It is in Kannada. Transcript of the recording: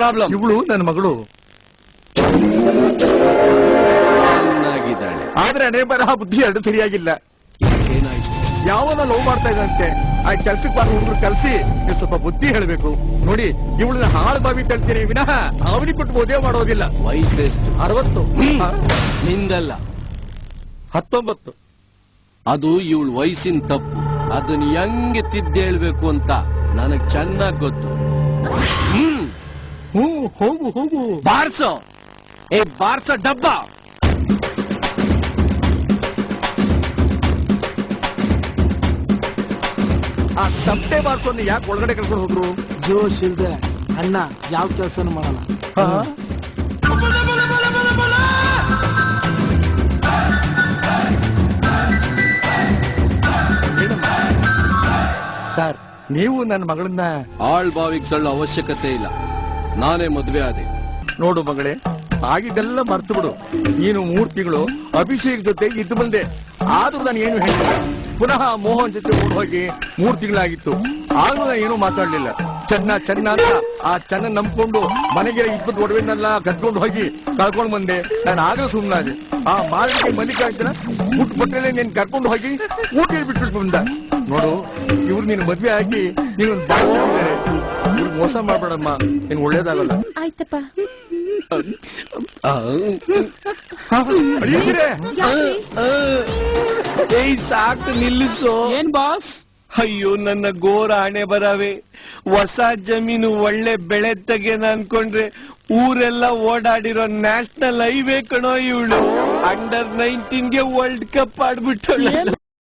ಪ್ರಾಬ್ಲಮ್? ಇವಳು ನನ್ನ ಮಗಳು ಚೆನ್ನಾಗಿದ್ದಾಳೆ, ಆದ್ರೆ ಹಣೆ ಬರಹ ಬುದ್ಧಿ ಎರಡು ಸರಿಯಾಗಿಲ್ಲ. ಏನಾಯ್ತು? ಯಾವನ ಲವ್ ಮಾಡ್ತಾ ಇದ್ದಂತೆ ಆ ಕೆಲ್ಸಕ್ಕೆ ಬಾರ ಹುಡುಗರು ಕಲ್ಸಿ ನೀವು ಸ್ವಲ್ಪ ಬುದ್ಧಿ ಹೇಳ್ಬೇಕು. ನೋಡಿ ಇವಳನ್ನ ಹಾಳು ಬಾವಿ ತಳ್ತೀನಿ ವಿನಃ ಅವನಿಗೆ ಕೊಟ್ಟು ಮದುವೆ ಮಾಡೋದಿಲ್ಲ. ವಯಸ್ಸೆಷ್ಟು? 60. ನಿಂದಲ್ಲ, 19. ಅದು ಇವಳ ವಯಸ್ಸಿನ ತಪ್ಪು. ಅದನ್ನ ಹೆಂಗೆ ತಿದ್ದೇಳ್ಬೇಕು ಅಂತ ನನಗ್ ಚೆನ್ನಾಗ್ ಗೊತ್ತು. ಹೋಗು ಹೋಗು. ಬಾರ್ಸೋ, ಬಾರ್ಸೋ ಡಬ್ಬ. ಆ ತಪ್ಪೆ ಬಾರ್ಸೋನ್ನ ಯಾಕೆ ಒಳಗಡೆ ಕರ್ಕೊಂಡು ಹೋದ್ರು? ಜೋಶ್ ಇಲ್ದೆ ಅಣ್ಣ ಯಾವ ಕೆಲಸನೂ ಮಾಡಲ್ಲ. ಸರ್, ನೀವು ನನ್ನ ಮಗಳನ್ನ ಆಳ್ ಬಾವಿಗೆ ತಳ್ಳೋ ಅವಶ್ಯಕತೆ ಇಲ್ಲ. ನಾನೇ ಮದ್ವೆ ಆದೆ. ನೋಡು ಮಗಳೇ, ಆಗಿದ್ದೆಲ್ಲ ಮರ್ತು ಬಿಡು. ನೀನು 3 ತಿಂಗಳು ಅಭಿಷೇಕ್ ಜೊತೆ ಇದ್ದು ಬಂದೆ. ಆದ್ರೂ ನಾನು ಏನು ಹೇಳಿಲ್ಲ. ಪುನಃ ಮೋಹನ್ ಜೊತೆ ಓಡ್ ಹೋಗಿ 3 ತಿಂಗಳಾಗಿತ್ತು. ಆದ್ರೂ ನಾನು ಏನೂ ಮಾತಾಡ್ಲಿಲ್ಲ. ಚೆನ್ನ ಅಂತ ಆ ಚೆನ್ನ ನಂಬ್ಕೊಂಡು ಮನೆಗೆ 20 ಒಡವೆನೆಲ್ಲ ಕತ್ಕೊಂಡು ಹೋಗಿ ಕಳ್ಕೊಂಡ್ ಬಂದೆ. ನಾನು ಆಗಲೂ ಸುಮ್ಮನಾದೆ. ಆ ಮಾಲಿಗೆ ಮಲ್ಲಿಕಾರ್ಜುನ ಊಟ ಪಟ್ಟಲೆ ನೀನ್ ಕರ್ಕೊಂಡು ಹೋಗಿ ಊಟ ಬಿಟ್ಬಿಟ್ಟು ಬಂದ. ನೋಡು, ಇವ್ರು ನೀನು ಮದ್ವೆ ಆಗಿ ನೀನೊಂದು ಬಾಯಿದ್ದಾರೆ. ಇವ್ರಿಗೆ ಮೋಸ ಮಾಡ್ಬೇಡಮ್ಮ, ನೀನ್ ಒಳ್ಳೇದಾಗಲ್ಲ. ಆಯ್ತಪ್ಪ. ಸಾಕು, ನಿಲ್ಲಿಸೋ. ಏನ್ ಬಾಸ್? ಅಯ್ಯೋ, ನನ್ನ ಗೋರ ಹಣೆ ಬರವೆ. ಹೊಸ ಜಮೀನು ಒಳ್ಳೆ ಬೆಳೆ ತೆಗೆನ ಅನ್ಕೊಂಡ್ರೆ ಊರೆಲ್ಲ ಓಡಾಡಿರೋ ನ್ಯಾಷನಲ್ ಹೈವೇ ಕಣೋ ಇವಳು. ಅಂಡರ್ 19ಗೆ ವರ್ಲ್ಡ್ ಕಪ್ ಆಡ್ಬಿಟ್ಟು